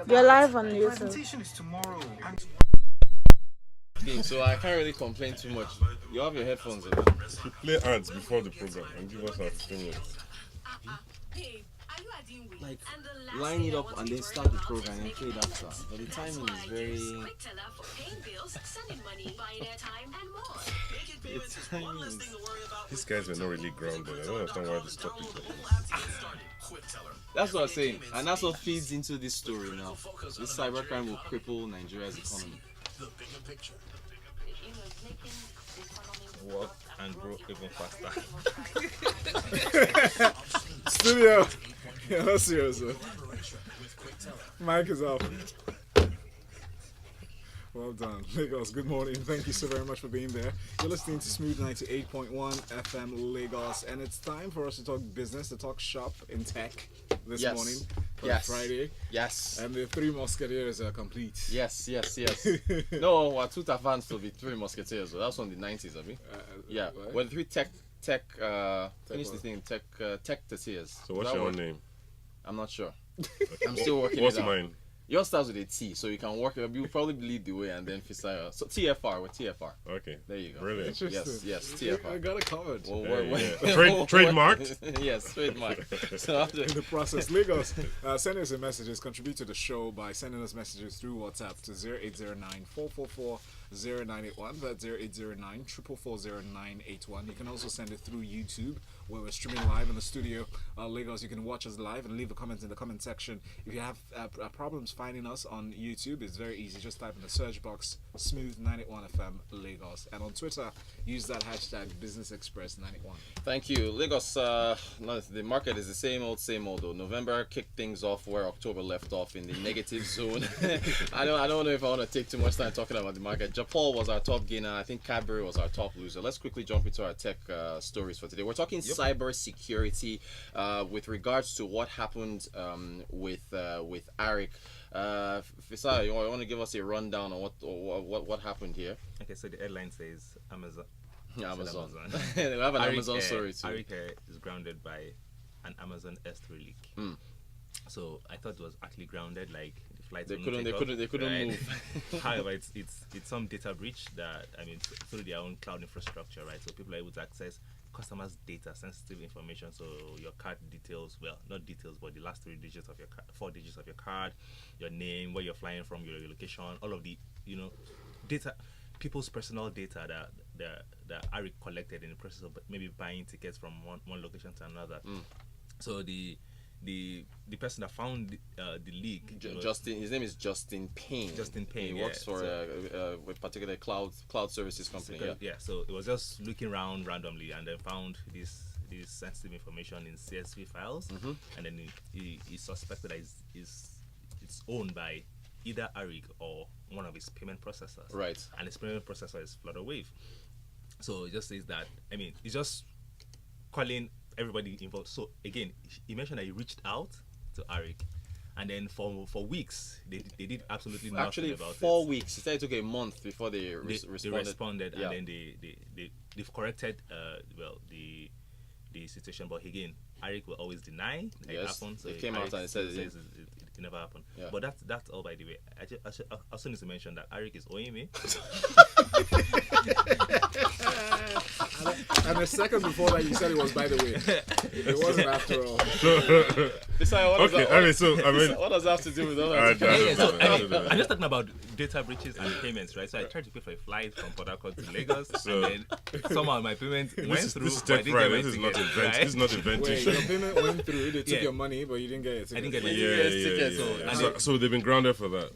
You're live on YouTube. Presentation is tomorrow. So I can't really complain too much. You have your headphones in. Play ads before the program and give us our 15 minutes. Like, line it up and then start the program and play it after. But the timing is very... It's timing is... These guys were not really grounded. I don't understand why this topic is. That's what I'm saying. And that's what feeds into this story now. This cybercrime will cripple Nigeria's economy. Work and grow even faster. Studio. Yeah, that's serious. Mic is off. Well done. Lagos, good morning. Thank you so very much for being there. You're listening to Smooth 98.1 FM Lagos, and it's time for us to talk business, to talk shop in tech this morning for Friday. Yes. And the Three Musketeers are complete. Yes. No, we're two fans to be Three Musketeers. So that's from the 90s, I mean. Yeah. What? We're the three finish the thing, tech Tears. So what's your name? I'm not sure. I'm still working What's it out. mine? Yours starts with a T, so you can work it. You'll probably lead the way and then Fisayo. So TFR with TFR. Okay. There you go. Brilliant. Yes, TFR. I got it covered. Well, Trademarked? Yes, trademarked. So after In the process, Lagos, send us a messages, contribute to the show by sending us messages through WhatsApp to 0809-444-0981. That's 0809-444-0981. You can also send it through YouTube, where we're streaming live in the studio. Lagos, you can watch us live and leave a comment in the comment section. If you have problems finding us on YouTube, it's very easy. Just type in the search box Smooth 91 FM Lagos, and on Twitter use that hashtag Business Express 91. Thank you, Lagos. No, the market is the same old though. November kicked things off where October left off in the negative zone. I don't know if I want to take too much time talking about the market. Japan was our top gainer. I think Cadbury was our top loser. Let's quickly jump into our tech stories for today. We're talking cyber security with regards to what happened with Arik. Fisayo, you want to give us a rundown on what happened here? Okay, so the headline says Amazon. Amazon. We have an Amazon story too. Arik Air is grounded by an Amazon S3 leak. So I thought it was actually grounded, like the flights. They couldn't move. However, it's some data breach that through their own cloud infrastructure, right? So people are able to access customers' data, sensitive information. So your card details, well, not details, but the last 4 digits of your card, your name, where you're flying from, your location, all of the data, people's personal data that Arik collected in the process of maybe buying tickets from one location to another. So the person that found the leak, Justin, his name is Justin Payne. He works for a particular cloud services company. So it was just looking around randomly and then found this sensitive information in CSV files, and then he suspected that it's owned by either Arik or one of his payment processors. Right. And his payment processor is Flutterwave. So it just says that it's just calling everybody involved. So again, he mentioned that he reached out to Arik, and then for weeks they did absolutely nothing about it. 4 weeks. He said it took a month before they responded. And then they've corrected the situation. But again, Arik will always deny that it happened. So it came out and it says it never happened. Yeah. But that's all, by the way. I also need to mention that Arik is owing me. And a second before that, you said it was by the way. It wasn't after all. What does that have to do with all that? I'm just talking about data breaches and payments, right? So I tried to pay for a flight from Port Harcourt to Lagos, and then somehow my payment went through. This is Tech Friday. This is not invention. Wait, your payment went through. They took your money, but you didn't get it. I didn't get my ticket. So they've been grounded for that.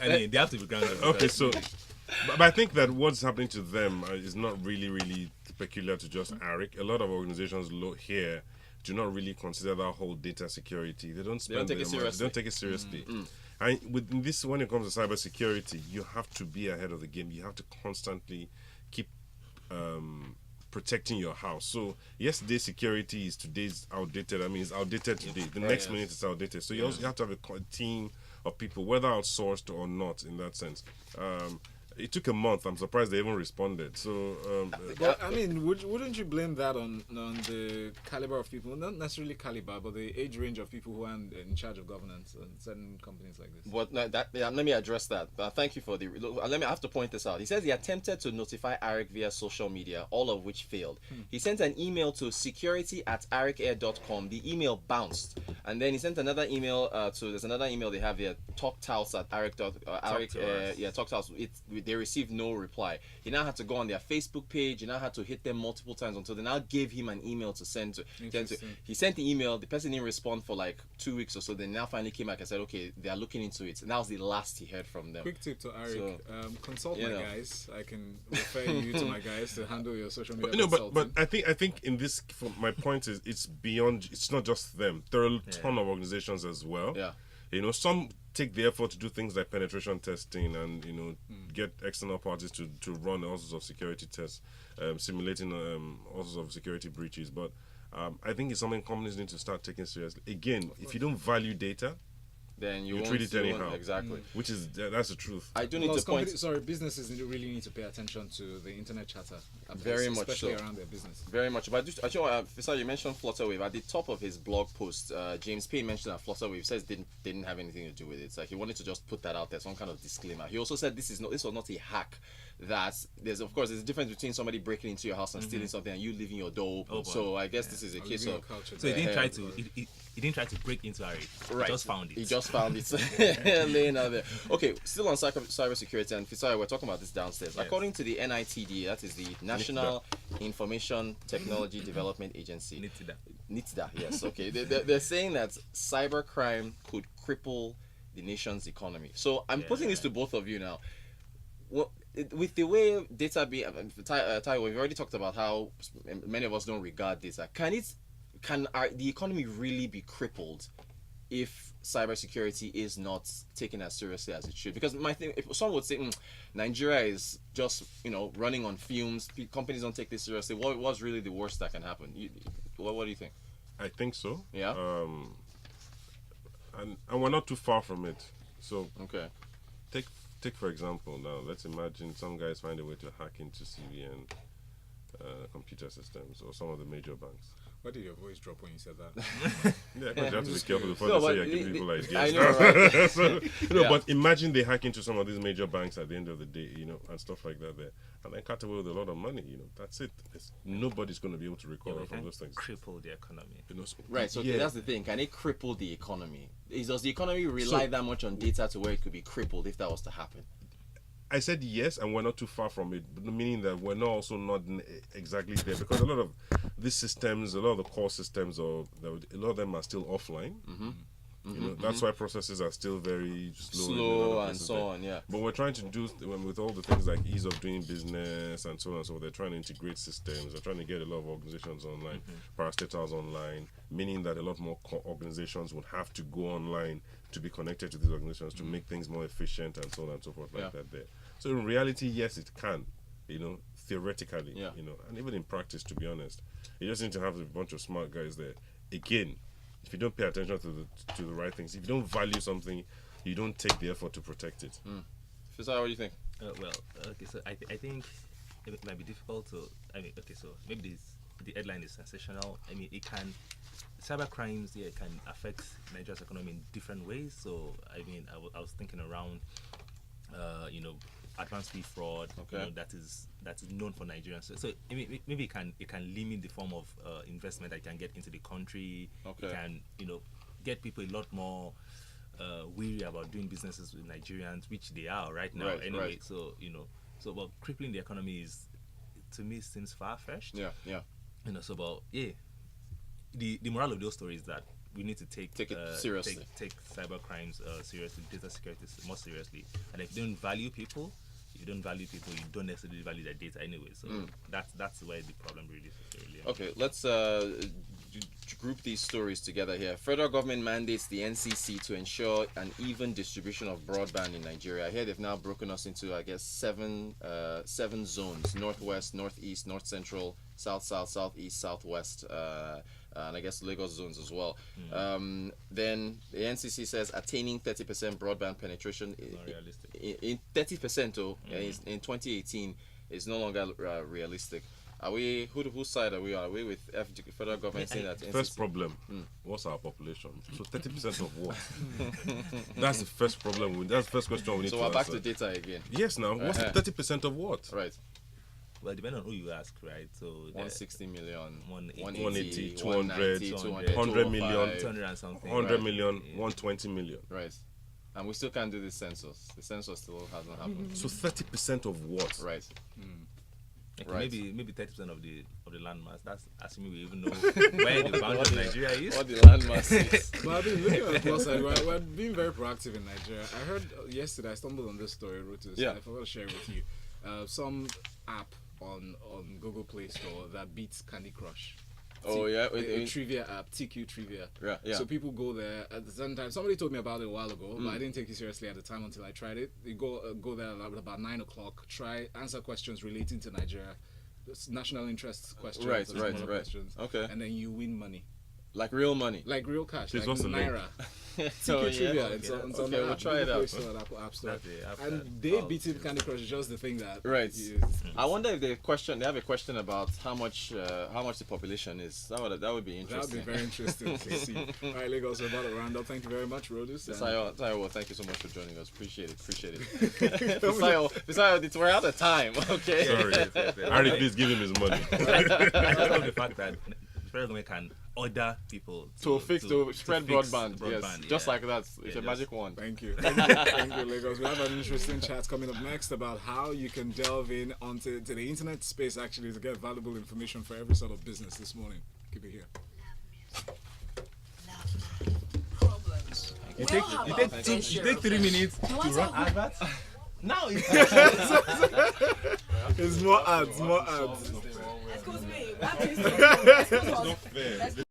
They have to be grounded. Okay, so. But I think that what's happening to them is not really peculiar to just Arik. A lot of organizations here do not really consider that whole data security. They don't take it seriously. And with this, when it comes to cybersecurity, you have to be ahead of the game. You have to constantly keep protecting your house. So yesterday's security is today's outdated. It's outdated today. The next minute it's outdated. So you also have to have a team of people, whether outsourced or not, in that sense. It took a month. I'm surprised they even responded. So, But I mean, wouldn't you blame that on the caliber of people? Not necessarily caliber, but the age range of people who are in charge of governance in certain companies like this. But let me address that. Thank you for the. I have to point this out. He says he attempted to notify Arik via social media, all of which failed. He sent an email to security@arikair.com. The email bounced, and then he sent another email there's another email they have here, talktals@arik.arik. Talktals. They received no reply. He now had to go on their Facebook page. He now had to hit them multiple times until they now gave him an email to send to. He sent the email. The person didn't respond for like 2 weeks or so. Then now finally came back and said, okay, they are looking into it. And that was the last he heard from them. Quick tip to Arik: consult my guys. I can refer you to my guys to handle your social media. But I think in this, my point is, it's beyond. It's not just them. There are a ton of organizations as well. Yeah. Some take the effort to do things like penetration testing and get external parties to run all sorts of security tests, simulating all sorts of security breaches. But I think it's something companies need to start taking seriously. Again, if you don't value data, then you treat it anyhow. Exactly. Which is that's the truth. I do need to point. Businesses really need to pay attention to the internet chatter. Very much especially so. around their business. Very much. But Fisayo, you mentioned Flutterwave. At the top of his blog post, James Payne mentioned that Flutterwave says didn't have anything to do with it. It's like he wanted to just put that out there, some kind of disclaimer. He also said this was not a hack. That there's a difference between somebody breaking into your house and stealing something and you leaving your door open. So I guess this is a case of. So he didn't try to. He didn't try to break into Arik. Right. He just found it. He just found it laying out there. Okay, still on cybersecurity, and Fisayo, we're talking about this downstairs. Yes. According to the NITDA, that is the National Information Technology Development Agency. NITDA, yes. Okay, they're saying that cybercrime could cripple the nation's economy. So I'm putting this to both of you now. Well, with the way data Taiwo, we've already talked about how many of us don't regard data. Can the economy really be crippled if cybersecurity is not taken as seriously as it should? Because my thing, if someone would say Nigeria is just running on fumes, companies don't take this seriously, what's really the worst that can happen? What do you think? I think so. Yeah. And we're not too far from it. So okay. Take for example now, let's imagine some guys find a way to hack into CBN computer systems or some of the major banks. Why did your voice drop when you said that? Yeah, because you have to be careful before they say you're giving people ideas. I know, right? But imagine they hack into some of these major banks at the end of the day, and stuff like that there, and then cut away with a lot of money. That's it. Nobody's going to be able to recover from those things. Cripple the economy. Right. So that's the thing. Can it cripple the economy? Does the economy rely that much on data to where it could be crippled if that was to happen? I said yes, and we're not too far from it, meaning that we're also not exactly there, because a lot of these systems, a lot of the core systems, a lot of them are still offline. That's why processes are still very slow and so on. Yeah. But we're trying to do with all the things like ease of doing business and so on. So they're trying to integrate systems. They're trying to get a lot of organizations online, parastatals online, meaning that a lot more organizations would have to go online to be connected to these organizations to make things more efficient and so on and so forth like that there. So in reality, yes, it can, theoretically, and even in practice, to be honest. You just need to have a bunch of smart guys there. Again, if you don't pay attention to the right things, if you don't value something, you don't take the effort to protect it. Fisayo, what do you think? So I think it might be difficult to. So maybe the headline is sensational. Cyber crimes can affect Nigeria's economy in different ways. So I was thinking around, advanced fee fraud. Okay. That is known for Nigerians. So maybe it can limit the form of investment that can get into the country. Okay. It can get people a lot more weary about doing businesses with Nigerians, which they are right now anyway. Right. So but crippling the economy is, to me, seems far-fetched. Yeah. The moral of those stories is that we need to take it seriously. Take cyber crimes seriously, data security more seriously. And if you don't value people, you don't necessarily value their data anyway. So that's where the problem really is. Okay, let's group these stories together here. Federal government mandates the NCC to ensure an even distribution of broadband in Nigeria. Here they've now broken us into, I guess, seven zones: northwest, northeast, north central, south, southeast, southwest. and I guess Lagos zones as well. Then the NCC says attaining 30% broadband penetration in 30% in 2018 is no longer realistic. Are we whose side are we on? Are we with federal government saying that? First problem, what's our population? So 30% of what? That's the first problem. That's the first question we need to answer. So we're back to data again. Yes, now what's 30% of what? Right. Well, depending on who you ask, right? So 160 million, 180, 200, 190, 100 million, 200 and something. 100 million, 120 million. Right. And we still can't do the census. The census still hasn't happened. So 30% of what? Right. Okay, Right. maybe 30% of the landmass. That's assuming we even know where the boundary of Nigeria is. What the landmass is. But I mean, looking at the plus side, we're being very proactive in Nigeria. I heard yesterday, I stumbled on this story, Rotus. Yeah. I forgot to share it with you. Some app on Google Play Store that beats Candy Crush. Oh yeah, A trivia app, TQ Trivia. Yeah. So people go there at the same time. Somebody told me about it a while ago, but I didn't take it seriously at the time until I tried it. You go there at about 9 o'clock. Answer questions relating to Nigeria, national interest questions. Right. Questions, Okay. and then you win money, Like real money. like real cash, Please, like what's the link? Naira. So TQ Trivia. It's okay, on we'll the app, try it Google Play out. Store and Apple App Store. That's the app And that- they beat it Candy Crush is just the thing that Right. you- I wonder if they have a question about how much the population is. That would be that would be interesting. very interesting to see. All right, Lagos, we're about to round up. Thank you very much, Rotus. and- Taiwo, thank you so much for joining us. Appreciate it. Fisayo, we're out of time. Okay. Sorry. Arik, please give him his money. I love the fact that the federal government can order people To spread fix broadband. Yes. broadband, Just yeah. like that. It's a magic wand. Thank you. Thank you, Lagos. We have an interesting chat coming up next about how you can delve in onto the internet space actually to get valuable information for every sort of business this morning. Keep it here. Problems. You take 3 minutes to run adverts. Now it's There's more ads, more ads. Excuse me. What is It's not fair.